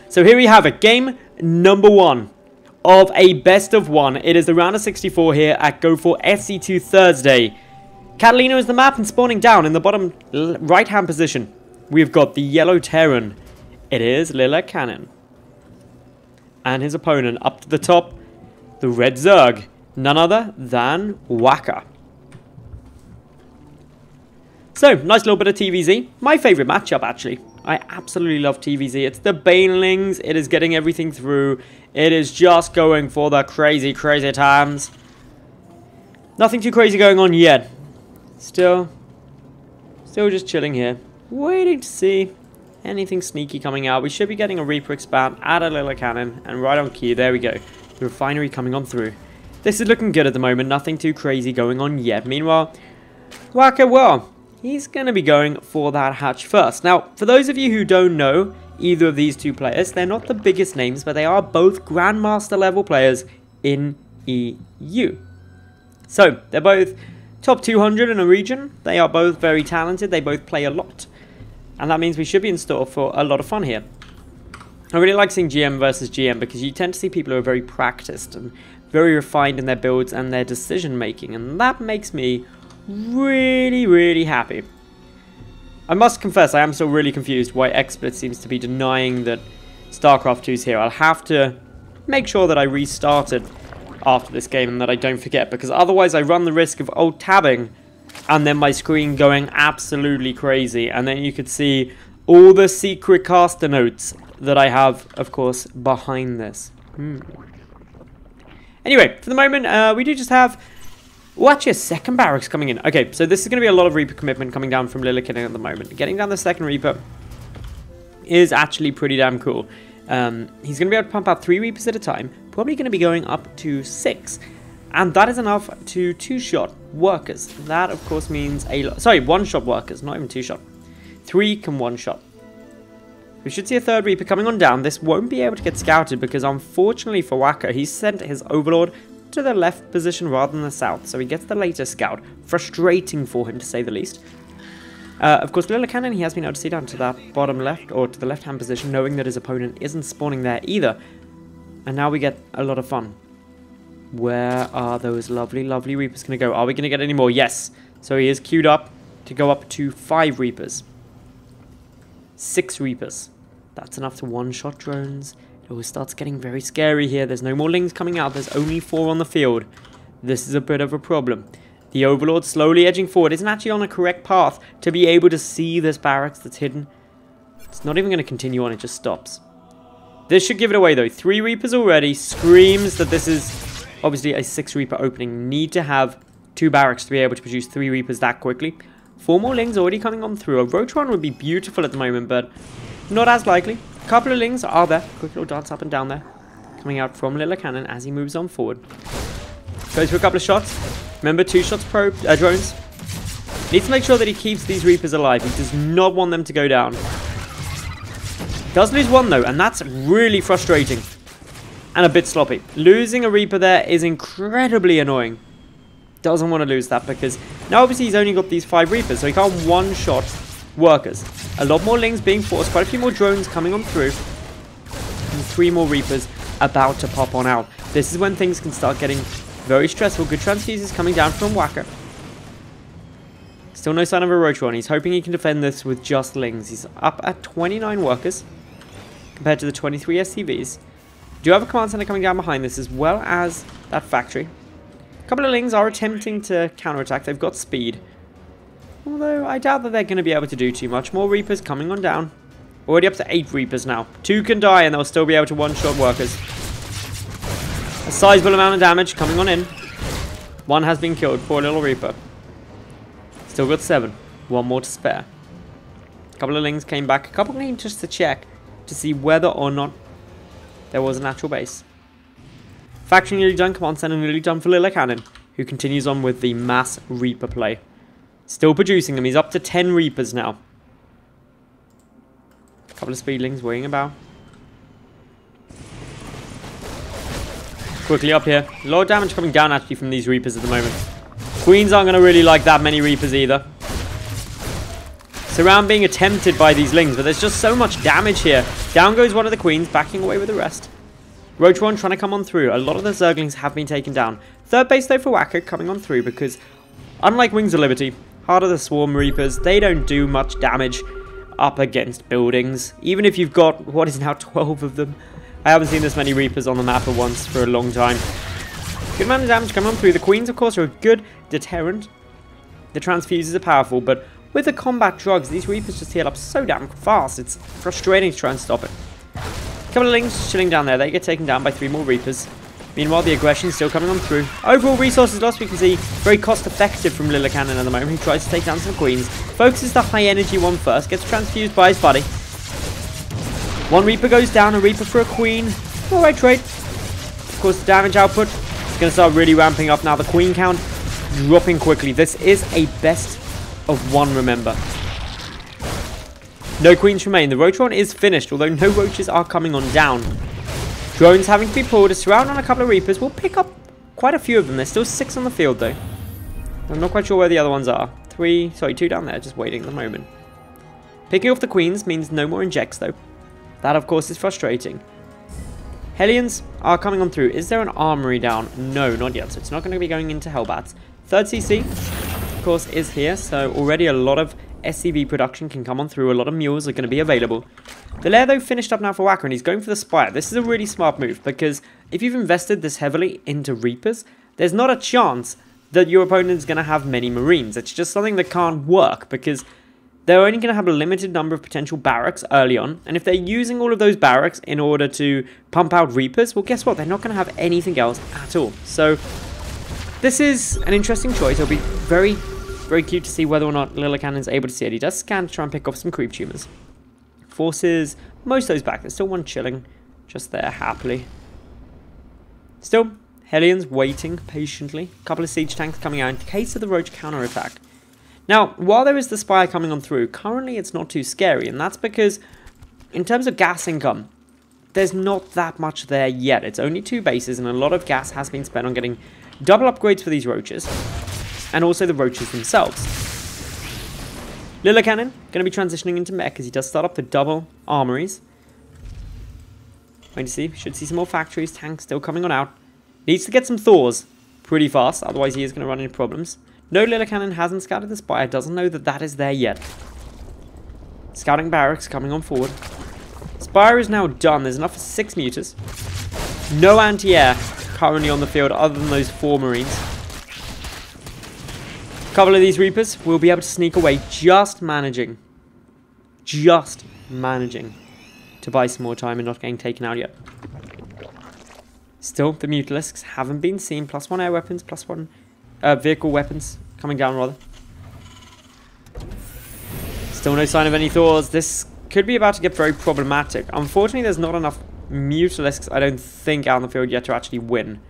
So here we have it. Game number 1 of a best of 1. It is the round of 64 here at Go for SC2 Thursday. Catalina is the map, and spawning down in the bottom right-hand position, we've got the yellow Terran. It is Lillekanin. And his opponent up to the top, the red Zerg. None other than WaKa. So, nice little bit of TvZ. My favourite matchup, actually. I absolutely love TvZ. It's the Banelings. It is getting everything through. It is just going for the crazy, crazy times. Nothing too crazy going on yet. Still just chilling here. Waiting to see anything sneaky coming out. We should be getting a Reaper expand at a Lillekanin. And right on cue, there we go. The refinery coming on through. This is looking good at the moment. Nothing too crazy going on yet. Meanwhile, WaKa, well, he's going to be going for that hatch first. Now, for those of you who don't know either of these two players, they're not the biggest names, but they are both Grandmaster level players in EU. So, they're both top 200 in a region. They are both very talented. They both play a lot. And that means we should be in store for a lot of fun here. I really like seeing GM versus GM because you tend to see people who are very practiced and very refined in their builds and their decision making. And that makes me really, really happy. I must confess, I am still really confused why XSplit seems to be denying that StarCraft 2 is here. I'll have to make sure that I restart it after this game and that I don't forget, because otherwise I run the risk of alt-tabbing and then my screen going absolutely crazy, and then you could see all the secret caster notes that I have, of course, behind this. Anyway, for the moment, we do just have... Oh, actually, a second barracks coming in. Okay, so this is going to be a lot of Reaper commitment coming down from Lillekanin at the moment. Getting down the second Reaper is actually pretty damn cool. He's going to be able to pump out 3 Reapers at a time. Probably going to be going up to 6. And that is enough to 2-shot workers. That, of course, means a lot. Sorry, 1-shot workers, not even 2-shot. 3 can 1-shot. We should see a third Reaper coming on down. This won't be able to get scouted because, unfortunately for WaKa, he's sent his Overlord to the left position rather than the south, so he gets the later scout. Frustrating for him, to say the least. Of course, Lillekanin, he has been able to see down to that bottom left, or to the left-hand position, knowing that his opponent isn't spawning there either. And now we get a lot of fun. Where are those lovely, lovely Reapers going to go? Are we going to get any more? Yes. So he is queued up to go up to 5 Reapers. 6 Reapers. That's enough to 1-shot drones. It always starts getting very scary here. There's no more Lings coming out. There's only 4 on the field. This is a bit of a problem. The Overlord slowly edging forward. Isn't actually on a correct path to be able to see this barracks that's hidden. It's not even going to continue on. It just stops. This should give it away, though. 3 Reapers already. Screams that this is obviously a 6 Reaper opening. Need to have 2 barracks to be able to produce 3 Reapers that quickly. 4 more Lings already coming on through. A Rotron would be beautiful at the moment, but not as likely. A couple of Lings are there. Quick little dance up and down there. Coming out from Lillekanin as he moves on forward. Goes for a couple of shots. Remember, 2 shots per drones. Needs to make sure that he keeps these Reapers alive. He does not want them to go down. Does lose 1 though, and that's really frustrating. And a bit sloppy. Losing a Reaper there is incredibly annoying. Doesn't want to lose that because now obviously he's only got these 5 Reapers, so he can't 1-shot workers. A lot more Lings being forced, quite a few more drones coming on through, and 3 more Reapers about to pop on out. This is when things can start getting very stressful. Good transfuses coming down from WaKa. Still no sign of a Rotron. He's hoping he can defend this with just Lings. He's up at 29 workers compared to the 23 SCVs. Do have a command center coming down behind this as well as that factory. A couple of Lings are attempting to counterattack. They've got speed. Although I doubt that they're going to be able to do too much. More Reapers coming on down. Already up to 8 Reapers now. 2 can die and they'll still be able to 1-shot workers. A sizable amount of damage coming on in. 1 has been killed. Poor little Reaper. Still got 7. 1 more to spare. A couple of Lings came back. A couple came just to check to see whether or not there was an actual base. Factory nearly done. Command center nearly done for Lillekanin, who continues on with the mass Reaper play. Still producing them. He's up to 10 Reapers now. A couple of Speedlings worrying about. Quickly up here. A lot of damage coming down actually from these Reapers at the moment. Queens aren't going to really like that many Reapers either. It's around being attempted by these Lings, but there's just so much damage here. Down goes one of the Queens, backing away with the rest. Roach 1 trying to come on through. A lot of the Zerglings have been taken down. Third base though for WaKa coming on through because, unlike Wings of Liberty, Heart of the Swarm Reapers, they don't do much damage up against buildings. Even if you've got, what is now 12 of them. I haven't seen this many Reapers on the map at once for a long time. Good amount of damage coming on through. The Queens, of course, are a good deterrent. The transfuses are powerful, but with the combat drugs, these Reapers just heal up so damn fast. It's frustrating to try and stop it. A couple of Lings chilling down there. They get taken down by 3 more Reapers. Meanwhile, the aggression still coming on through. Overall resources lost, we can see, very cost-effective from Lillekanin at the moment, who tries to take down some Queens. Focuses the high-energy one first, gets transfused by his buddy. One Reaper goes down, a Reaper for a Queen. Alright trade. Of course, the damage output is going to start really ramping up now. The Queen count dropping quickly. This is a best of 1, remember. No Queens remain. The Roach one is finished, although no Roaches are coming on down. Drones having to be pulled. A surround on a couple of Reapers. We'll pick up quite a few of them. There's still 6 on the field, though. I'm not quite sure where the other ones are. 2 down there, just waiting at the moment. Picking off the Queens means no more injects, though. That, of course, is frustrating. Hellions are coming on through. Is there an armory down? No, not yet. So it's not going to be going into Hellbats. Third CC, of course, is here. So already a lot of SCV production can come on through. A lot of mules are going to be available. The Lair, though, finished up now for WaKa, and he's going for the Spire. This is a really smart move, because if you've invested this heavily into Reapers, there's not a chance that your opponent is going to have many Marines. It's just something that can't work, because they're only going to have a limited number of potential barracks early on, and if they're using all of those barracks in order to pump out Reapers, well, guess what? They're not going to have anything else at all. So this is an interesting choice. It'll be very, very cute to see whether or not Lillekanin is able to see it. He does scan to try and pick off some creep tumors. Forces most of those back. There's still one chilling just there happily. Still, Hellions waiting patiently. A couple of siege tanks coming out in case of the Roach counterattack. Now, while there is the Spire coming on through, currently it's not too scary, and that's because, in terms of gas income, there's not that much there yet. It's only 2 bases, and a lot of gas has been spent on getting double upgrades for these Roaches, and also the Roaches themselves. Lillekanin going to be transitioning into mech, as he does start up the double armories. Wait to see, should see some more factories, tanks still coming on out. Needs to get some Thors pretty fast, otherwise he is going to run into problems. No, Lillekanin hasn't scouted the Spire, doesn't know that that is there yet. Scouting barracks coming on forward. Spire is now done, there's enough for 6 mutas. No anti-air currently on the field other than those 4 Marines. A couple of these Reapers will be able to sneak away, just managing to buy some more time and not getting taken out yet. Still, the Mutalisks haven't been seen, +1 air weapons, +1 vehicle weapons coming down rather. Still no sign of any Thors. This could be about to get very problematic. Unfortunately, there's not enough Mutalisks, I don't think, out on the field yet to actually win.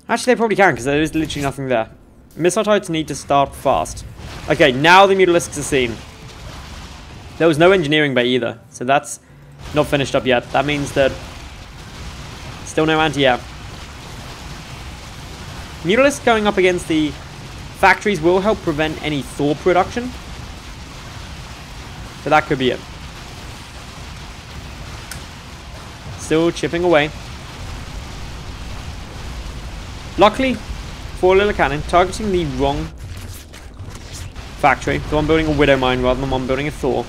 Actually, they probably can, because there is literally nothing there. Missile turrets need to start fast. Okay, now the Mutalisks are seen. There was no engineering bay either, so that's not finished up yet. That means that still no anti-air. Mutalisks going up against the factories will help prevent any Thor production. But that could be it. Still chipping away. Luckily for Lillekanin, targeting the wrong factory. The one building a Widow Mine rather than one building a Thor.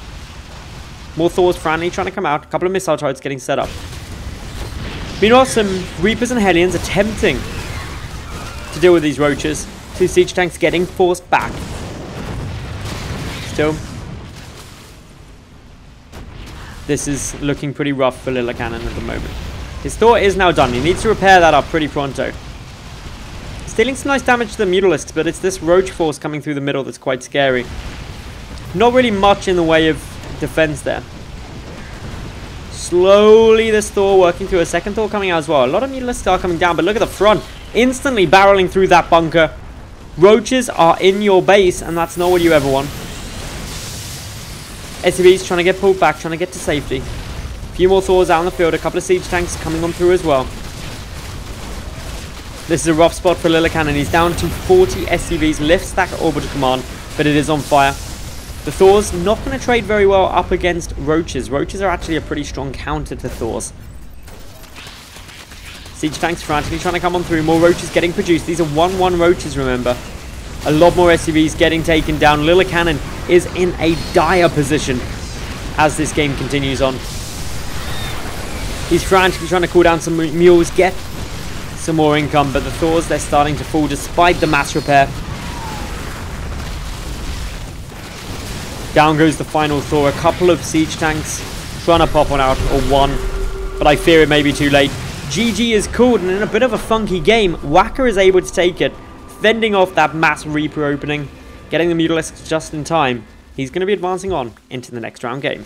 More Thors frantically trying to come out. A couple of missile turrets getting set up. Meanwhile, some Reapers and Hellions attempting to deal with these Roaches. 2 siege tanks getting forced back. Still, this is looking pretty rough for Lillekanin at the moment. His Thor is now done. He needs to repair that up pretty pronto. Stealing some nice damage to the Mutalisks, but it's this Roach force coming through the middle that's quite scary. Not really much in the way of defense there. Slowly this Thor working through. A second Thor coming out as well. A lot of Mutalisks are coming down, but look at the front. Instantly barreling through that bunker. Roaches are in your base, and that's not what you ever want. SCV's trying to get pulled back, trying to get to safety. A few more Thors out on the field. A couple of siege tanks coming on through as well. This is a rough spot for Lillekanin. He's down to 40 SCVs. Lift stack orbital command, but it is on fire. The Thors not going to trade very well up against Roaches. Roaches are actually a pretty strong counter to Thors. Siege tanks frantically trying to come on through. More Roaches getting produced. These are 1-1 Roaches, remember. A lot more SCVs getting taken down. Lillekanin is in a dire position as this game continues on. He's frantically trying to cool down some mules, get some more income, but the Thors, they're starting to fall despite the mass repair. Down goes the final Thor. A couple of siege tanks trying to pop one out, or one, but I fear it may be too late. GG is called, and in a bit of a funky game, WaKa is able to take it, fending off that mass Reaper opening, getting the Mutalisks just in time. He's going to be advancing on into the next round game.